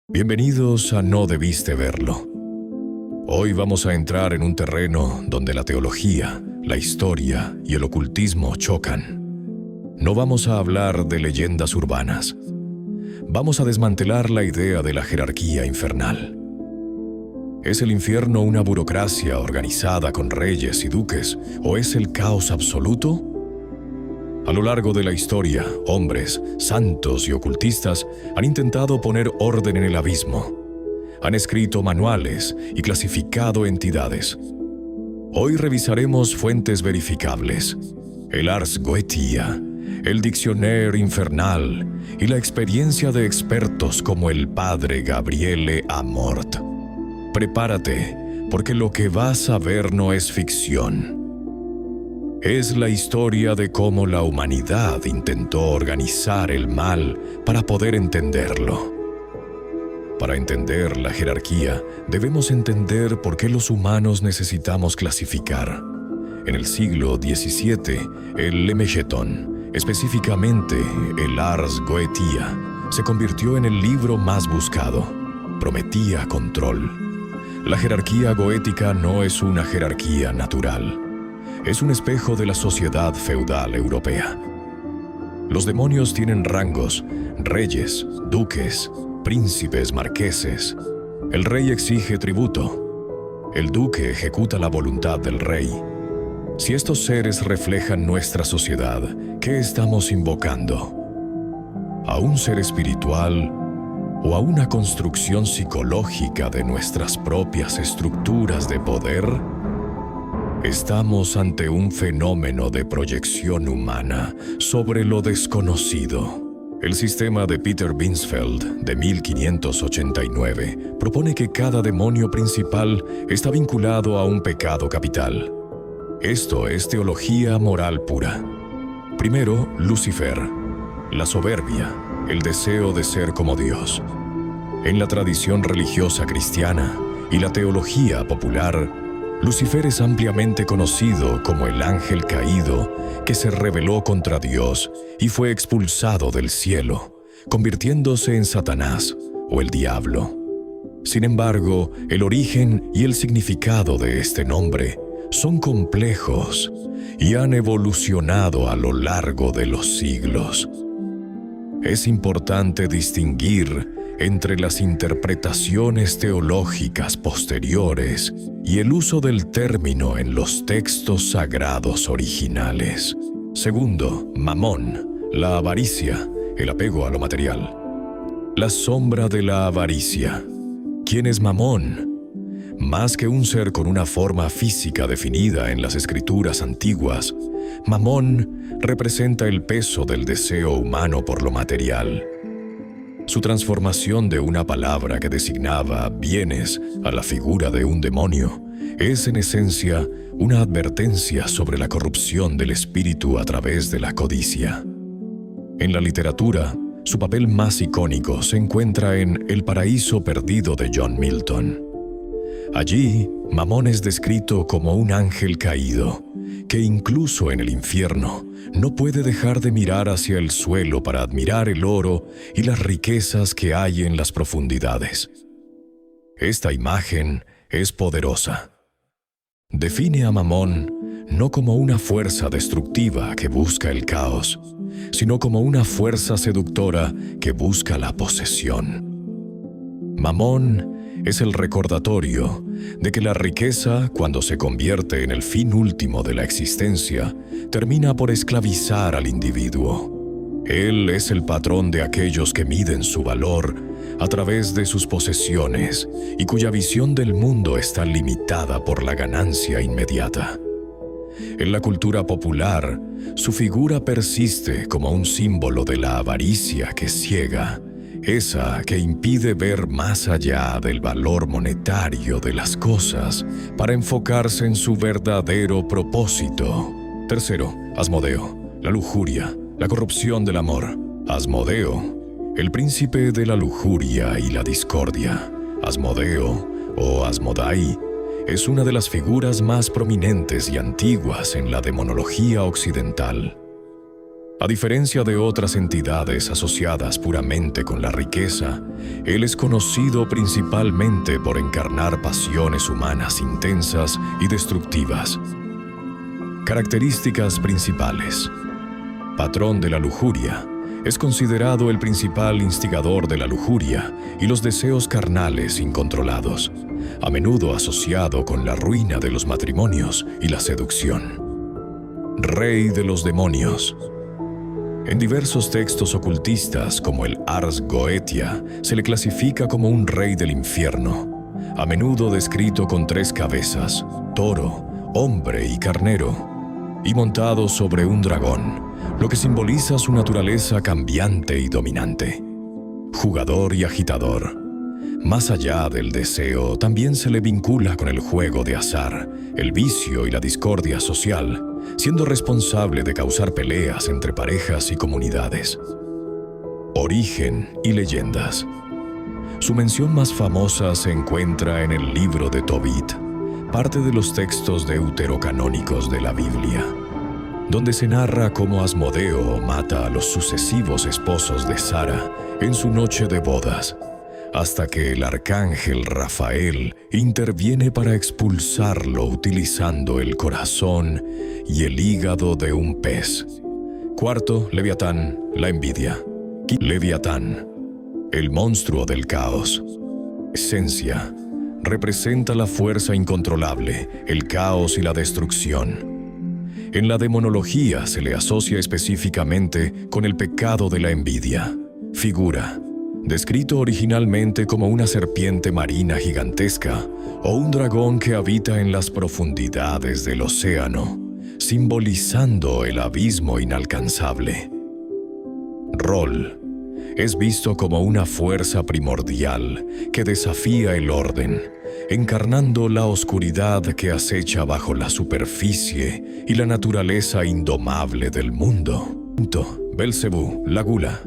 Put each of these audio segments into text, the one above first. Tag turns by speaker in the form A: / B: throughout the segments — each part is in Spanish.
A: Bienvenidos a No Debiste Verlo. Hoy vamos a entrar en un terreno donde la teología, la historia y el ocultismo chocan. No vamos a hablar de leyendas urbanas. Vamos a desmantelar la idea de la jerarquía infernal. ¿Es el infierno una burocracia organizada con reyes y duques, o es el caos absoluto? A lo largo de la historia, hombres, santos y ocultistas han intentado poner orden en el abismo. Han escrito manuales y clasificado entidades. Hoy revisaremos fuentes verificables, el Ars Goetia, el Dictionnaire Infernal y la experiencia de expertos como el padre Gabriele Amort. Prepárate, porque lo que vas a ver no es ficción. Es la historia de cómo la humanidad intentó organizar el mal para poder entenderlo. Para entender la jerarquía, debemos entender por qué los humanos necesitamos clasificar. En el siglo XVII, el Lemegeton, específicamente el Ars Goetia, se convirtió en el libro más buscado. Prometía control. La jerarquía goética no es una jerarquía natural. Es un espejo de la sociedad feudal europea. Los demonios tienen rangos, reyes, duques, príncipes, marqueses. El rey exige tributo. El duque ejecuta la voluntad del rey. Si estos seres reflejan nuestra sociedad, ¿qué estamos invocando? ¿A un ser espiritual o a una construcción psicológica de nuestras propias estructuras de poder? Estamos ante un fenómeno de proyección humana sobre lo desconocido. El sistema de Peter Binsfeld, de 1589, propone que cada demonio principal está vinculado a un pecado capital. Esto es teología moral pura. Primero, Lucifer, la soberbia, el deseo de ser como Dios. En la tradición religiosa cristiana y la teología popular, Lucifer es ampliamente conocido como el ángel caído que se rebeló contra Dios y fue expulsado del cielo, convirtiéndose en Satanás o el diablo. Sin embargo, el origen y el significado de este nombre son complejos y han evolucionado a lo largo de los siglos. Es importante distinguir entre las interpretaciones teológicas posteriores y el uso del término en los textos sagrados originales. Segundo, Mamón, la avaricia, el apego a lo material. La sombra de la avaricia. ¿Quién es Mamón? Más que un ser con una forma física definida en las escrituras antiguas, Mamón representa el peso del deseo humano por lo material. Su transformación de una palabra que designaba bienes a la figura de un demonio es en esencia una advertencia sobre la corrupción del espíritu a través de la codicia. En la literatura, su papel más icónico se encuentra en El paraíso perdido de John Milton. Allí, Mamón es descrito como un ángel caído, que incluso en el infierno no puede dejar de mirar hacia el suelo para admirar el oro y las riquezas que hay en las profundidades. Esta imagen es poderosa. Define a Mamón no como una fuerza destructiva que busca el caos, sino como una fuerza seductora que busca la posesión. Mamón es el recordatorio de que la riqueza, cuando se convierte en el fin último de la existencia, termina por esclavizar al individuo. Él es el patrón de aquellos que miden su valor a través de sus posesiones y cuya visión del mundo está limitada por la ganancia inmediata. En la cultura popular, su figura persiste como un símbolo de la avaricia que ciega, esa que impide ver más allá del valor monetario de las cosas para enfocarse en su verdadero propósito. Tercero, Asmodeo, la lujuria, la corrupción del amor. Asmodeo, el príncipe de la lujuria y la discordia. Asmodeo, o Asmodai, es una de las figuras más prominentes y antiguas en la demonología occidental. A diferencia de otras entidades asociadas puramente con la riqueza, él es conocido principalmente por encarnar pasiones humanas intensas y destructivas. Características principales. Patrón de la lujuria. Es considerado el principal instigador de la lujuria y los deseos carnales incontrolados, a menudo asociado con la ruina de los matrimonios y la seducción. Rey de los demonios. En diversos textos ocultistas, como el Ars Goetia, se le clasifica como un rey del infierno, a menudo descrito con 3 cabezas, toro, hombre y carnero, y montado sobre un dragón, lo que simboliza su naturaleza cambiante y dominante. Jugador y agitador. Más allá del deseo, también se le vincula con el juego de azar, el vicio y la discordia social, siendo responsable de causar peleas entre parejas y comunidades. Origen y leyendas. Su mención más famosa se encuentra en el libro de Tobit, parte de los textos deuterocanónicos de la Biblia, donde se narra cómo Asmodeo mata a los sucesivos esposos de Sara en su noche de bodas, hasta que el arcángel Rafael interviene para expulsarlo utilizando el corazón y el hígado de un pez. Cuarto, Leviatán, la envidia. Leviatán, el monstruo del caos. Esencia. Representa la fuerza incontrolable, el caos y la destrucción. En la demonología se le asocia específicamente con el pecado de la envidia. Figura. Descrito originalmente como una serpiente marina gigantesca o un dragón que habita en las profundidades del océano, simbolizando el abismo inalcanzable. Rol. Es visto como una fuerza primordial que desafía el orden, encarnando la oscuridad que acecha bajo la superficie y la naturaleza indomable del mundo. Belcebú, la gula.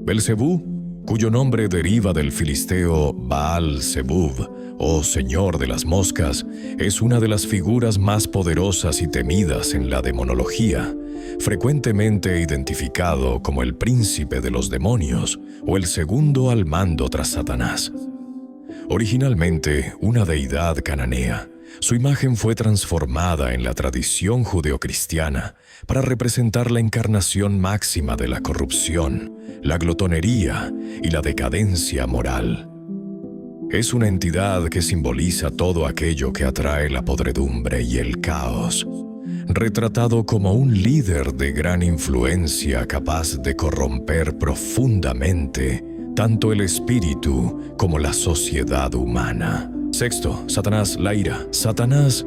A: Belcebú, cuyo nombre deriva del filisteo Baal-Zebub, o Señor de las Moscas, es una de las figuras más poderosas y temidas en la demonología, frecuentemente identificado como el príncipe de los demonios o el segundo al mando tras Satanás. Originalmente una deidad cananea, su imagen fue transformada en la tradición judeocristiana para representar la encarnación máxima de la corrupción, la glotonería y la decadencia moral. Es una entidad que simboliza todo aquello que atrae la podredumbre y el caos, retratado como un líder de gran influencia capaz de corromper profundamente tanto el espíritu como la sociedad humana. Sexto, Satanás, la ira. Satanás,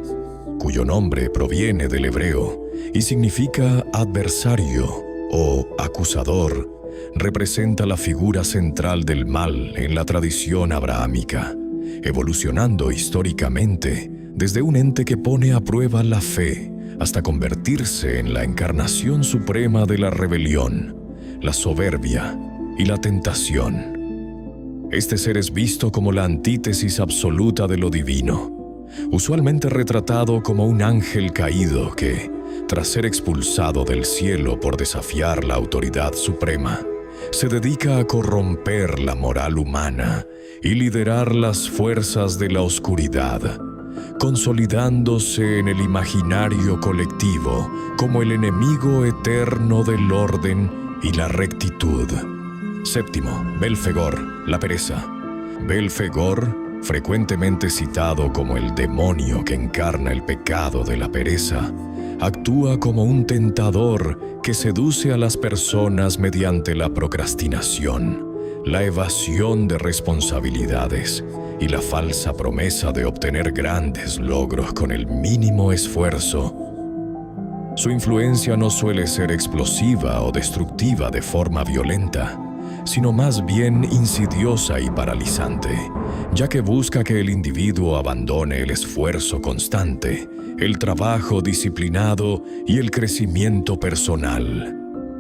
A: cuyo nombre proviene del hebreo y significa adversario o acusador, representa la figura central del mal en la tradición abrahámica, evolucionando históricamente desde un ente que pone a prueba la fe hasta convertirse en la encarnación suprema de la rebelión, la soberbia y la tentación. Este ser es visto como la antítesis absoluta de lo divino, usualmente retratado como un ángel caído que, tras ser expulsado del cielo por desafiar la autoridad suprema, se dedica a corromper la moral humana y liderar las fuerzas de la oscuridad, consolidándose en el imaginario colectivo como el enemigo eterno del orden y la rectitud. Séptimo, Belfegor, la pereza. Belfegor, frecuentemente citado como el demonio que encarna el pecado de la pereza, actúa como un tentador que seduce a las personas mediante la procrastinación, la evasión de responsabilidades y la falsa promesa de obtener grandes logros con el mínimo esfuerzo. Su influencia no suele ser explosiva o destructiva de forma violenta, sino más bien insidiosa y paralizante, ya que busca que el individuo abandone el esfuerzo constante, el trabajo disciplinado y el crecimiento personal,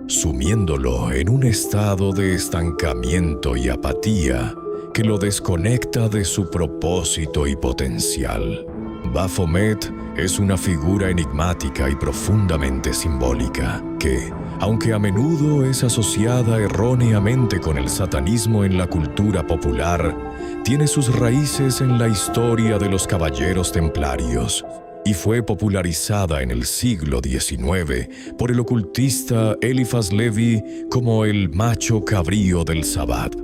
A: sumiéndolo en un estado de estancamiento y apatía que lo desconecta de su propósito y potencial. Baphomet es una figura enigmática y profundamente simbólica que, aunque a menudo es asociada erróneamente con el satanismo en la cultura popular, tiene sus raíces en la historia de los caballeros templarios y fue popularizada en el siglo XIX por el ocultista Eliphas Levi como el macho cabrío del Sabbat.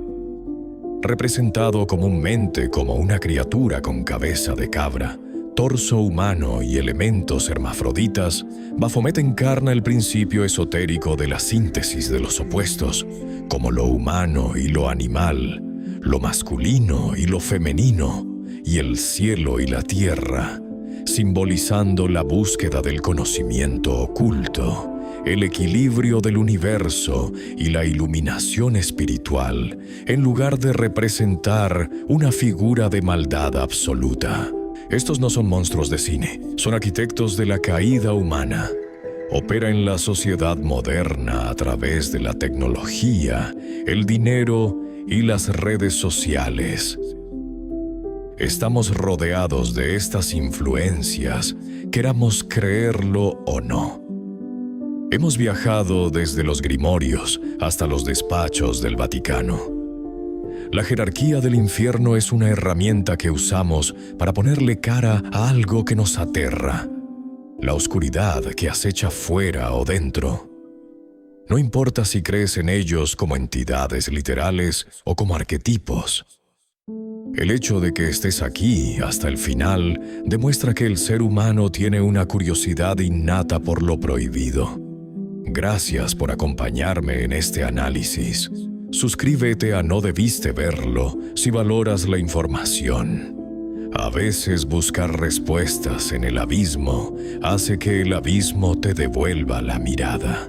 A: Representado comúnmente como una criatura con cabeza de cabra, torso humano y elementos hermafroditas, Baphomet encarna el principio esotérico de la síntesis de los opuestos, como lo humano y lo animal, lo masculino y lo femenino, y el cielo y la tierra, simbolizando la búsqueda del conocimiento oculto, el equilibrio del universo y la iluminación espiritual, en lugar de representar una figura de maldad absoluta. Estos no son monstruos de cine, son arquitectos de la caída humana. Opera en la sociedad moderna a través de la tecnología, el dinero y las redes sociales. Estamos rodeados de estas influencias, queramos creerlo o no. Hemos viajado desde los grimorios hasta los despachos del Vaticano. La jerarquía del infierno es una herramienta que usamos para ponerle cara a algo que nos aterra, la oscuridad que acecha fuera o dentro. No importa si crees en ellos como entidades literales o como arquetipos. El hecho de que estés aquí hasta el final demuestra que el ser humano tiene una curiosidad innata por lo prohibido. Gracias por acompañarme en este análisis. Suscríbete a No Debiste Verlo si valoras la información. A veces buscar respuestas en el abismo hace que el abismo te devuelva la mirada.